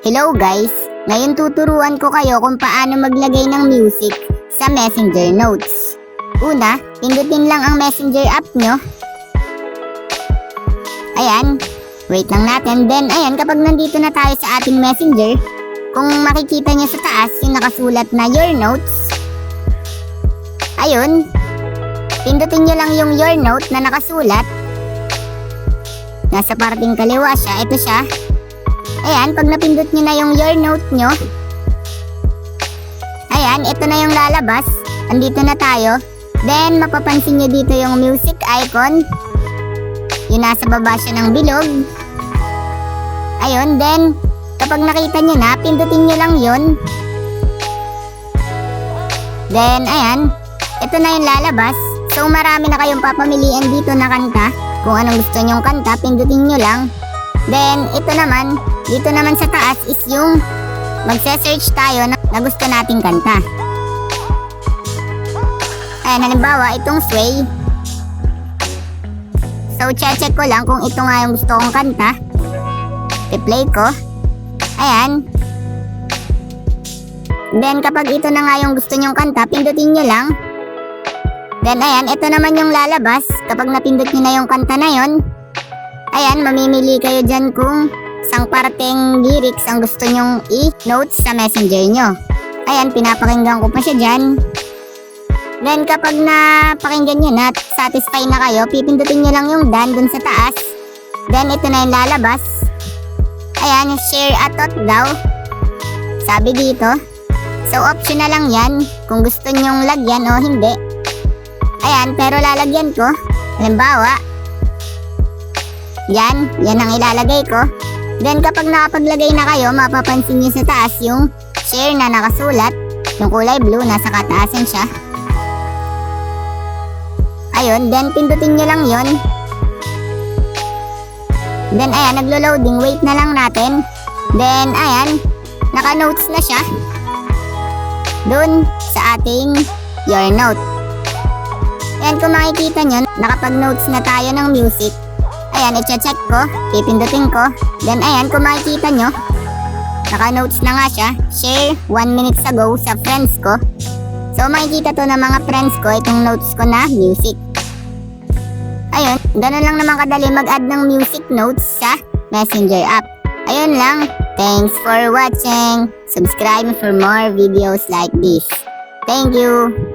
Hello guys! Ngayon tuturuan ko kayo kung paano maglagay ng music sa Messenger Notes. Una, pindutin lang ang Messenger app nyo. Ayan, wait lang natin. Then ayan, kapag nandito na tayo sa ating Messenger, kung makikita nyo sa taas yung nakasulat na Your Notes, ayun, pindutin nyo lang yung Your Note na nakasulat. Nasa parting kaliwa siya, ito siya. Ayan, pag napindot nyo na yung Your Note nyo, ayan, ito na yung lalabas. Andito na tayo. Then, mapapansin nyo dito yung music icon. Yung nasa baba siya ng bilog. Ayun, then, kapag nakita nyo na, pindutin nyo lang yun. Then, ayan, ito na yung lalabas. So, marami na kayong papamilian dito na kanta. Kung anong gusto nyong kanta, pindutin nyo lang. Then, ito naman, dito naman sa taas is yung magse-search tayo na gusto nating kanta. Ayan, halimbawa, itong Sway. So, check ko lang kung ito nga yung gusto kong kanta. I-play ko. Ayan. Then, kapag ito na nga yung gusto nyong kanta, pindutin nyo lang. Then, ayan, ito naman yung lalabas. Kapag napindot nyo na yung kanta na yon, ayan, mamimili kayo dyan kung isang parteng lyrics ang gusto nyong i-note sa Messenger nyo. Ayan, pinapakinggan ko pa siya dyan. Then, kapag napakinggan nyo na, satisfy na kayo, pipindutin nyo lang yung done dun sa taas. Then, ito na yung lalabas. Ayan, share a thought daw. Sabi dito. So, optional lang yan kung gusto nyong lagyan o hindi. Ayan, pero lalagyan ko. Halimbawa, yan ang ilalagay ko. Then kapag nakapaglagay na kayo, mapapansin nyo sa taas yung share na nakasulat. Yung kulay blue, nasa kataasan siya. Ayun, then pindutin nyo lang yon. Then ayan, naglo-loading, wait na lang natin. Then ayan, naka-notes na siya dun sa ating Your Note. Ayan, kung makikita nyo, nakapag-notes na tayo ng music. Ayan, i-check ko, pipindutin ko. Then ayan, kung makikita nyo, naka-notes na nga siya. Share 1 minutes ago sa friends ko. So makikita to ng mga friends ko, itong notes ko na music. Ayun, ganun lang naman kadali mag-add ng music notes sa Messenger app. Ayun lang, thanks for watching. Subscribe for more videos like this. Thank you!